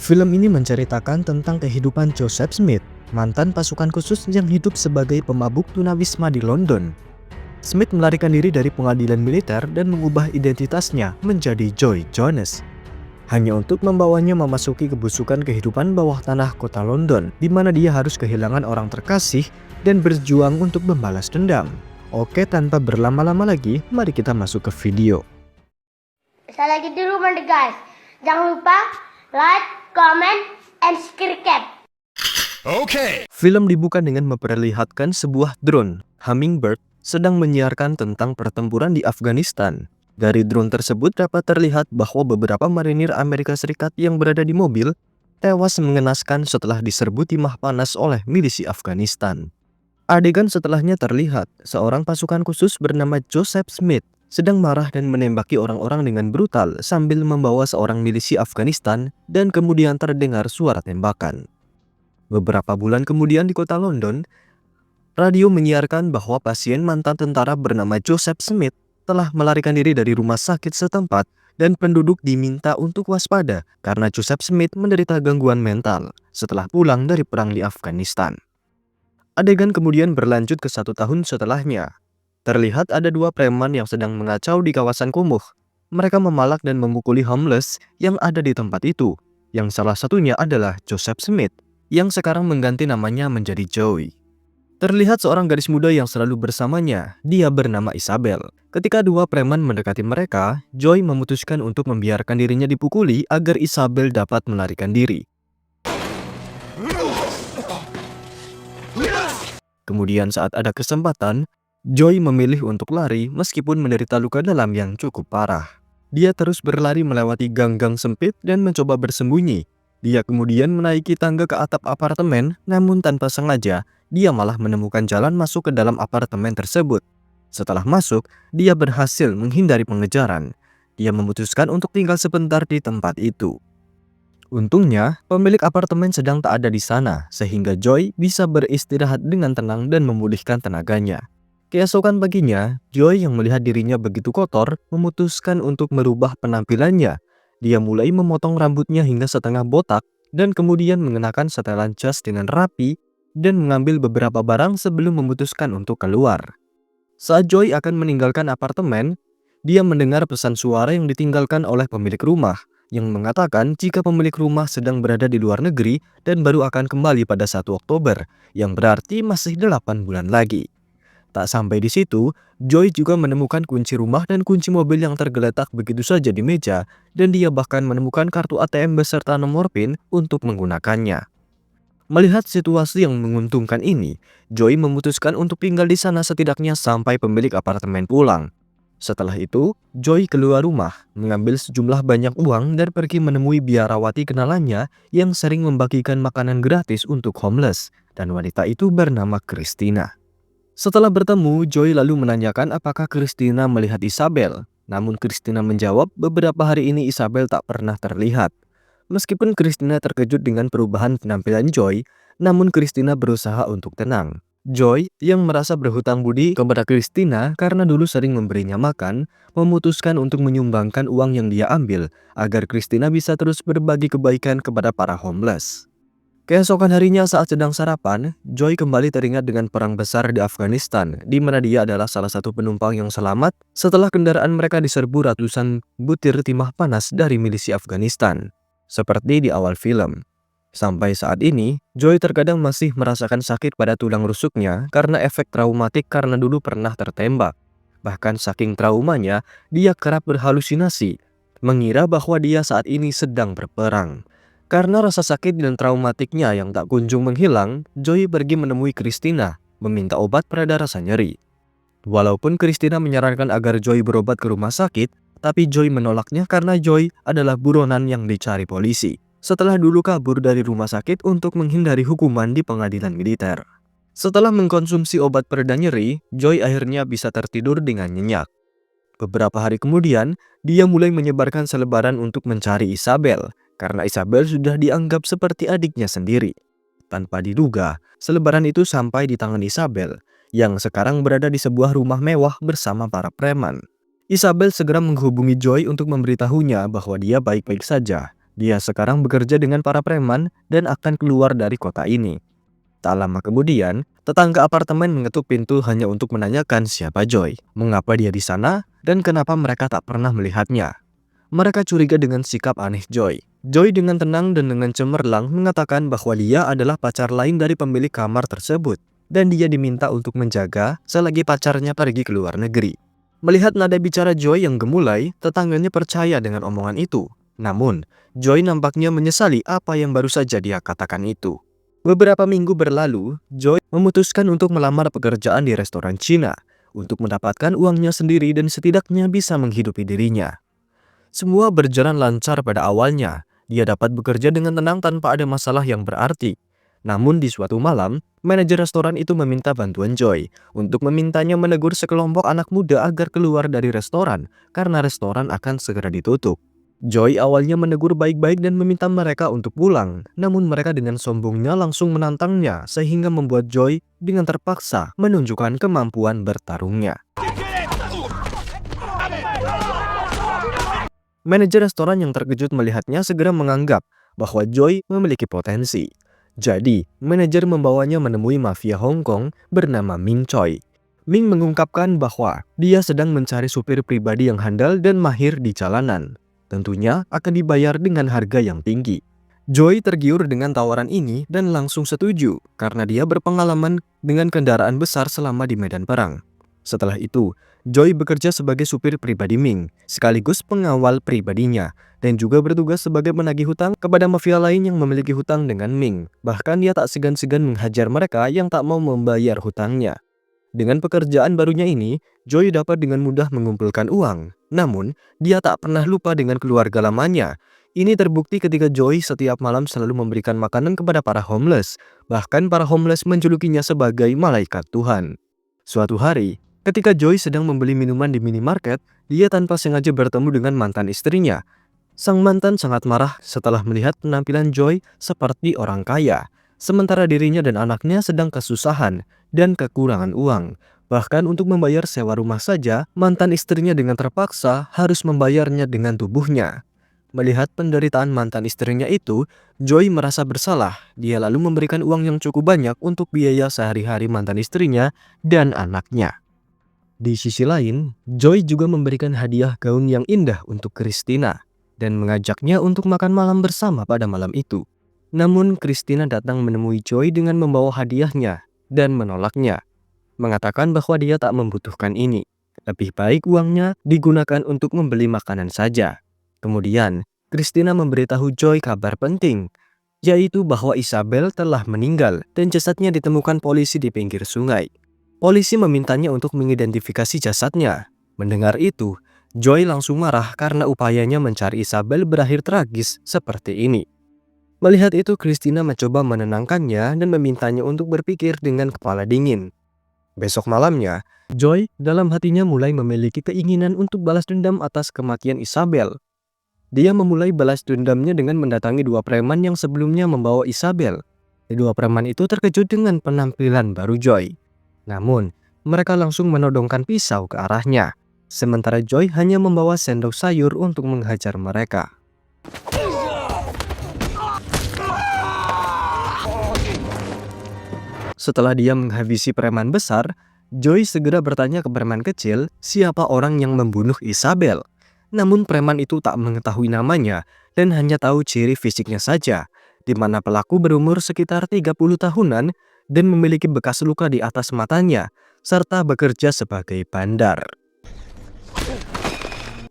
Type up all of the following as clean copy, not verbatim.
Film ini menceritakan tentang kehidupan Joseph Smith, mantan pasukan khusus yang hidup sebagai pemabuk tunawisma di London. Smith melarikan diri dari pengadilan militer dan mengubah identitasnya menjadi Joy Jonas, hanya untuk membawanya memasuki kebusukan kehidupan bawah tanah kota London, di mana dia harus kehilangan orang terkasih dan berjuang untuk membalas dendam. Oke, tanpa berlama-lama lagi, mari kita masuk ke video. Saya lagi di rumah nih guys. Jangan lupa like, comment, and subscribe. Oke. Film dibuka dengan memperlihatkan sebuah drone, Hummingbird, sedang menyiarkan tentang pertempuran di Afghanistan. Dari drone tersebut dapat terlihat bahwa beberapa marinir Amerika Serikat yang berada di mobil tewas mengenaskan setelah diserbu timah panas oleh milisi Afghanistan. Adegan setelahnya terlihat seorang pasukan khusus bernama Joseph Smith sedang marah dan menembaki orang-orang dengan brutal sambil membawa seorang milisi Afghanistan, dan kemudian terdengar suara tembakan. Beberapa bulan kemudian di kota London, radio menyiarkan bahwa pasien mantan tentara bernama Joseph Smith telah melarikan diri dari rumah sakit setempat, dan penduduk diminta untuk waspada karena Joseph Smith menderita gangguan mental setelah pulang dari perang di Afghanistan. Adegan kemudian berlanjut ke 1 tahun setelahnya. Terlihat ada 2 preman yang sedang mengacau di kawasan kumuh. Mereka memalak dan memukuli homeless yang ada di tempat itu, yang salah satunya adalah Joseph Smith, yang sekarang mengganti namanya menjadi Joy. Terlihat seorang gadis muda yang selalu bersamanya, dia bernama Isabel. Ketika 2 preman mendekati mereka, Joy memutuskan untuk membiarkan dirinya dipukuli agar Isabel dapat melarikan diri. Kemudian saat ada kesempatan, Joy memilih untuk lari meskipun menderita luka dalam yang cukup parah. Dia terus berlari melewati gang-gang sempit dan mencoba bersembunyi. Dia kemudian menaiki tangga ke atap apartemen, namun tanpa sengaja, dia malah menemukan jalan masuk ke dalam apartemen tersebut. Setelah masuk, dia berhasil menghindari pengejaran. Dia memutuskan untuk tinggal sebentar di tempat itu. Untungnya, pemilik apartemen sedang tak ada di sana, sehingga Joy bisa beristirahat dengan tenang dan memulihkan tenaganya. Keesokan paginya, Joy yang melihat dirinya begitu kotor memutuskan untuk merubah penampilannya. Dia mulai memotong rambutnya hingga setengah botak dan kemudian mengenakan setelan jas dengan rapi dan mengambil beberapa barang sebelum memutuskan untuk keluar. Saat Joy akan meninggalkan apartemen, dia mendengar pesan suara yang ditinggalkan oleh pemilik rumah yang mengatakan jika pemilik rumah sedang berada di luar negeri dan baru akan kembali pada 1 Oktober, yang berarti masih 8 bulan lagi. Tak sampai di situ, Joy juga menemukan kunci rumah dan kunci mobil yang tergeletak begitu saja di meja, dan dia bahkan menemukan kartu ATM beserta nomor PIN untuk menggunakannya. Melihat situasi yang menguntungkan ini, Joy memutuskan untuk tinggal di sana setidaknya sampai pemilik apartemen pulang. Setelah itu, Joy keluar rumah, mengambil sejumlah banyak uang dan pergi menemui biarawati kenalannya yang sering membagikan makanan gratis untuk homeless, dan wanita itu bernama Christina. Setelah bertemu, Joy lalu menanyakan apakah Christina melihat Isabel. Namun Christina menjawab beberapa hari ini Isabel tak pernah terlihat. Meskipun Christina terkejut dengan perubahan penampilan Joy, namun Christina berusaha untuk tenang. Joy, yang merasa berhutang budi kepada Christina karena dulu sering memberinya makan, memutuskan untuk menyumbangkan uang yang dia ambil agar Christina bisa terus berbagi kebaikan kepada para homeless. Keesokan harinya saat sedang sarapan, Joy kembali teringat dengan perang besar di Afghanistan, di mana dia adalah salah satu penumpang yang selamat setelah kendaraan mereka diserbu ratusan butir timah panas dari milisi Afghanistan, seperti di awal film. Sampai saat ini, Joy terkadang masih merasakan sakit pada tulang rusuknya karena efek traumatik karena dulu pernah tertembak. Bahkan saking traumanya, dia kerap berhalusinasi, mengira bahwa dia saat ini sedang berperang. Karena rasa sakit dan traumatiknya yang tak kunjung menghilang, Joy pergi menemui Christina, meminta obat pereda rasa nyeri. Walaupun Christina menyarankan agar Joy berobat ke rumah sakit, tapi Joy menolaknya karena Joy adalah buronan yang dicari polisi, setelah dulu kabur dari rumah sakit untuk menghindari hukuman di pengadilan militer. Setelah mengkonsumsi obat pereda nyeri, Joy akhirnya bisa tertidur dengan nyenyak. Beberapa hari kemudian, dia mulai menyebarkan selebaran untuk mencari Isabel, karena Isabel sudah dianggap seperti adiknya sendiri. Tanpa diduga, selebaran itu sampai di tangan Isabel, yang sekarang berada di sebuah rumah mewah bersama para preman. Isabel segera menghubungi Joy untuk memberitahunya bahwa dia baik-baik saja, Dia sekarang bekerja dengan para preman dan akan keluar dari kota ini. Tak lama kemudian, tetangga apartemen mengetuk pintu hanya untuk menanyakan siapa Joy, mengapa dia di sana, dan kenapa mereka tak pernah melihatnya. Mereka curiga dengan sikap aneh Joy. Joy dengan tenang dan dengan cemerlang mengatakan bahwa dia adalah pacar lain dari pemilik kamar tersebut, dan dia diminta untuk menjaga selagi pacarnya pergi ke luar negeri. Melihat nada bicara Joy yang gemulai, tetangganya percaya dengan omongan itu. Namun, Joy nampaknya menyesali apa yang baru saja dia katakan itu. Beberapa minggu berlalu, Joy memutuskan untuk melamar pekerjaan di restoran Cina untuk mendapatkan uangnya sendiri dan setidaknya bisa menghidupi dirinya. Semua berjalan lancar pada awalnya. Dia dapat bekerja dengan tenang tanpa ada masalah yang berarti. Namun di suatu malam, manajer restoran itu meminta bantuan Joy untuk memintanya menegur sekelompok anak muda agar keluar dari restoran karena restoran akan segera ditutup. Joy awalnya menegur baik-baik dan meminta mereka untuk pulang, namun mereka dengan sombongnya langsung menantangnya sehingga membuat Joy dengan terpaksa menunjukkan kemampuan bertarungnya. Manajer restoran yang terkejut melihatnya segera menganggap bahwa Joy memiliki potensi. Jadi, manajer membawanya menemui mafia Hong Kong bernama Ming Choi. Ming mengungkapkan bahwa dia sedang mencari supir pribadi yang handal dan mahir di jalanan. Tentunya akan dibayar dengan harga yang tinggi. Joy tergiur dengan tawaran ini dan langsung setuju karena dia berpengalaman dengan kendaraan besar selama di medan perang. Setelah itu, Joy bekerja sebagai supir pribadi Ming, sekaligus pengawal pribadinya, dan juga bertugas sebagai penagih hutang kepada mafia lain yang memiliki hutang dengan Ming. Bahkan dia tak segan-segan menghajar mereka yang tak mau membayar hutangnya. Dengan pekerjaan barunya ini, Joy dapat dengan mudah mengumpulkan uang. Namun, dia tak pernah lupa dengan keluarga lamanya. Ini terbukti ketika Joy setiap malam selalu memberikan makanan kepada para homeless. Bahkan para homeless menjulukinya sebagai malaikat Tuhan. Suatu hari, ketika Joy sedang membeli minuman di minimarket, dia tanpa sengaja bertemu dengan mantan istrinya. Sang mantan sangat marah setelah melihat penampilan Joy seperti orang kaya, sementara dirinya dan anaknya sedang kesusahan dan kekurangan uang. Bahkan untuk membayar sewa rumah saja, mantan istrinya dengan terpaksa harus membayarnya dengan tubuhnya. Melihat penderitaan mantan istrinya itu, Joy merasa bersalah. Dia lalu memberikan uang yang cukup banyak untuk biaya sehari-hari mantan istrinya dan anaknya. Di sisi lain, Joy juga memberikan hadiah gaun yang indah untuk Christina dan mengajaknya untuk makan malam bersama pada malam itu. Namun Christina datang menemui Joy dengan membawa hadiahnya dan menolaknya, mengatakan bahwa dia tak membutuhkan ini. Lebih baik uangnya digunakan untuk membeli makanan saja. Kemudian, Christina memberitahu Joy kabar penting, yaitu bahwa Isabel telah meninggal dan jasadnya ditemukan polisi di pinggir sungai. Polisi memintanya untuk mengidentifikasi jasadnya. Mendengar itu, Joy langsung marah karena upayanya mencari Isabel berakhir tragis seperti ini. Melihat itu, Christina mencoba menenangkannya dan memintanya untuk berpikir dengan kepala dingin. Besok malamnya, Joy dalam hatinya mulai memiliki keinginan untuk balas dendam atas kematian Isabel. Dia memulai balas dendamnya dengan mendatangi dua preman yang sebelumnya membawa Isabel. Kedua preman itu terkejut dengan penampilan baru Joy. Namun, mereka langsung menodongkan pisau ke arahnya. Sementara Joy hanya membawa sendok sayur untuk menghajar mereka. Setelah dia menghabisi preman besar, Joy segera bertanya ke preman kecil siapa orang yang membunuh Isabel. Namun preman itu tak mengetahui namanya dan hanya tahu ciri fisiknya saja, di mana pelaku berumur sekitar 30 tahunan dan memiliki bekas luka di atas matanya, serta bekerja sebagai bandar.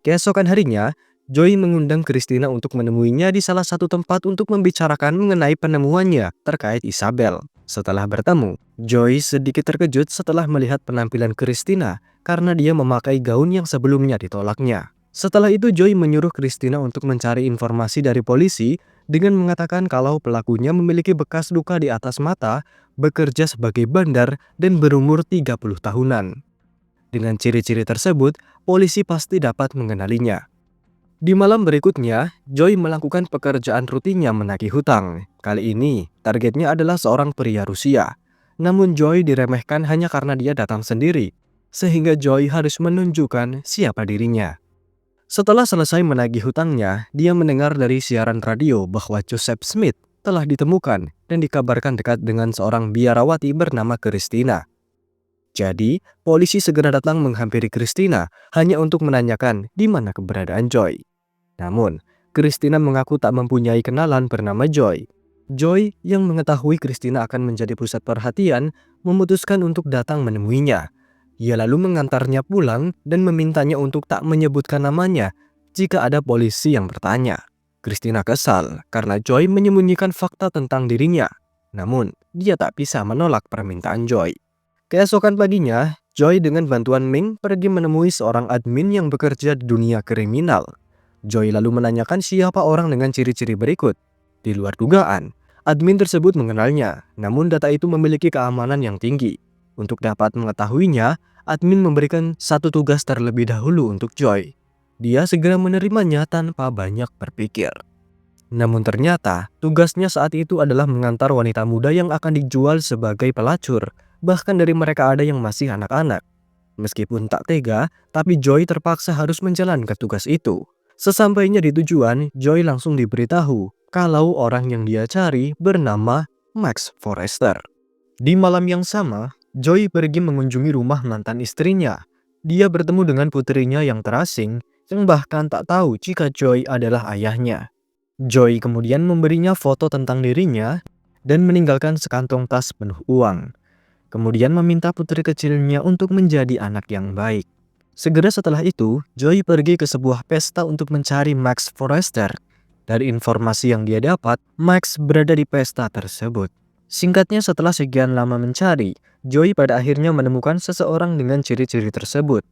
Keesokan harinya, Joy mengundang Christina untuk menemuinya di salah satu tempat untuk membicarakan mengenai penemuannya terkait Isabel. Setelah bertemu, Joy sedikit terkejut setelah melihat penampilan Christina karena dia memakai gaun yang sebelumnya ditolaknya. Setelah itu, Joy menyuruh Christina untuk mencari informasi dari polisi dengan mengatakan kalau pelakunya memiliki bekas luka di atas mata, bekerja sebagai bandar, dan berumur 30 tahunan. Dengan ciri-ciri tersebut, polisi pasti dapat mengenalinya. Di malam berikutnya, Joy melakukan pekerjaan rutinnya menagih hutang. Kali ini, targetnya adalah seorang pria Rusia. Namun Joy diremehkan hanya karena dia datang sendiri, sehingga Joy harus menunjukkan siapa dirinya. Setelah selesai menagih hutangnya, dia mendengar dari siaran radio bahwa Joseph Smith telah ditemukan dan dikabarkan dekat dengan seorang biarawati bernama Christina. Jadi, polisi segera datang menghampiri Christina hanya untuk menanyakan di mana keberadaan Joy. Namun, Christina mengaku tak mempunyai kenalan bernama Joy. Joy yang mengetahui Christina akan menjadi pusat perhatian memutuskan untuk datang menemuinya. Ia lalu mengantarnya pulang dan memintanya untuk tak menyebutkan namanya jika ada polisi yang bertanya. Christina kesal karena Joy menyembunyikan fakta tentang dirinya. Namun, dia tak bisa menolak permintaan Joy. Keesokan paginya, Joy dengan bantuan Ming pergi menemui seorang admin yang bekerja di dunia kriminal. Joy lalu menanyakan siapa orang dengan ciri-ciri berikut. Di luar dugaan, admin tersebut mengenalnya, namun data itu memiliki keamanan yang tinggi. Untuk dapat mengetahuinya, admin memberikan satu tugas terlebih dahulu untuk Joy. Dia segera menerimanya tanpa banyak berpikir. Namun ternyata, tugasnya saat itu adalah mengantar wanita muda yang akan dijual sebagai pelacur. Bahkan dari mereka ada yang masih anak-anak. Meskipun tak tega, tapi Joy terpaksa harus menjalankan tugas itu. Sesampainya di tujuan, Joy langsung diberitahu kalau orang yang dia cari bernama Max Forrester. Di malam yang sama, Joy pergi mengunjungi rumah mantan istrinya. Dia bertemu dengan putrinya yang terasing, yang bahkan tak tahu jika Joy adalah ayahnya. Joy kemudian memberinya foto tentang dirinya dan meninggalkan sekantong tas penuh uang. Kemudian meminta putri kecilnya untuk menjadi anak yang baik. Segera setelah itu, Joy pergi ke sebuah pesta untuk mencari Max Forrester. Dari informasi yang dia dapat, Max berada di pesta tersebut. Singkatnya, setelah sekian lama mencari, Joy pada akhirnya menemukan seseorang dengan ciri-ciri tersebut.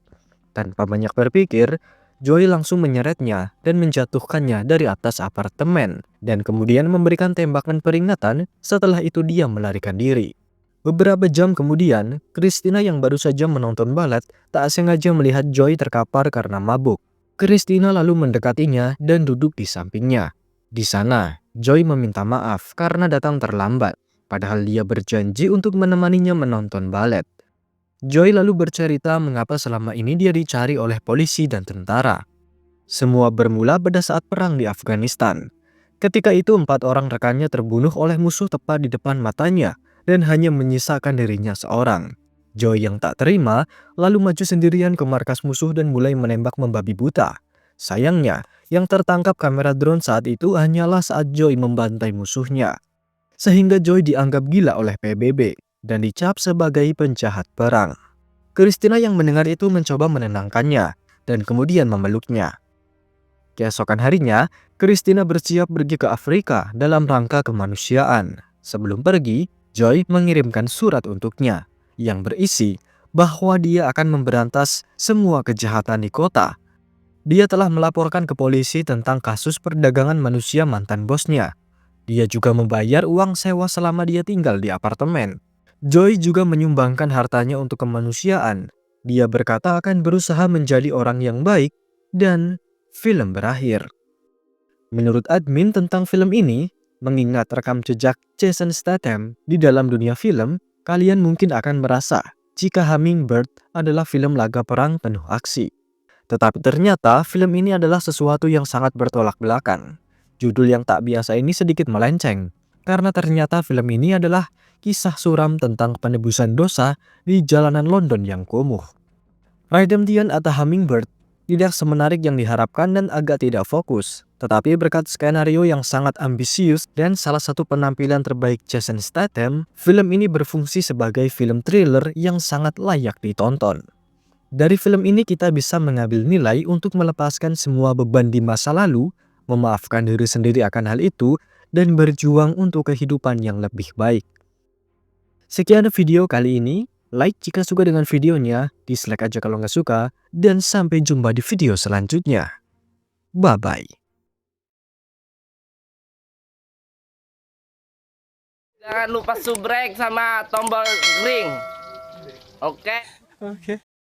Tanpa banyak berpikir, Joy langsung menyeretnya dan menjatuhkannya dari atas apartemen, dan kemudian memberikan tembakan peringatan. Setelah itu dia melarikan diri. Beberapa jam kemudian, Christina yang baru saja menonton balet tak sengaja melihat Joy terkapar karena mabuk. Christina lalu mendekatinya dan duduk di sampingnya. Di sana, Joy meminta maaf karena datang terlambat, padahal dia berjanji untuk menemaninya menonton balet. Joy lalu bercerita mengapa selama ini dia dicari oleh polisi dan tentara. Semua bermula pada saat perang di Afghanistan. Ketika itu 4 orang rekannya terbunuh oleh musuh tepat di depan matanya dan hanya menyisakan dirinya seorang. Joy yang tak terima lalu maju sendirian ke markas musuh dan mulai menembak membabi buta. Sayangnya, yang tertangkap kamera drone saat itu hanyalah saat Joy membantai musuhnya. Sehingga Joy dianggap gila oleh PBB dan dicap sebagai penjahat perang. Christina yang mendengar itu mencoba menenangkannya dan kemudian memeluknya. Keesokan harinya, Christina bersiap pergi ke Afrika dalam rangka kemanusiaan. Sebelum pergi, Joy mengirimkan surat untuknya yang berisi bahwa dia akan memberantas semua kejahatan di kota. Dia telah melaporkan ke polisi tentang kasus perdagangan manusia mantan bosnya. Dia juga membayar uang sewa selama dia tinggal di apartemen. Joy juga menyumbangkan hartanya untuk kemanusiaan. Dia berkata akan berusaha menjadi orang yang baik dan film berakhir. Menurut admin tentang film ini, mengingat rekam jejak Jason Statham di dalam dunia film, kalian mungkin akan merasa jika Hummingbird adalah film laga perang penuh aksi. Tetapi ternyata film ini adalah sesuatu yang sangat bertolak belakang. Judul yang tak biasa ini sedikit melenceng, karena ternyata film ini adalah kisah suram tentang penebusan dosa di jalanan London yang kumuh. Redemption atau Hummingbird tidak semenarik yang diharapkan dan agak tidak fokus. Tetapi berkat skenario yang sangat ambisius dan salah satu penampilan terbaik Jason Statham, film ini berfungsi sebagai film thriller yang sangat layak ditonton. Dari film ini kita bisa mengambil nilai untuk melepaskan semua beban di masa lalu, memaafkan diri sendiri akan hal itu, dan berjuang untuk kehidupan yang lebih baik. Sekian video kali ini. Like jika suka dengan videonya, dislike aja kalau nggak suka, dan sampai jumpa di video selanjutnya. Bye-bye. Jangan lupa subrek sama tombol ring. Oke. Oke.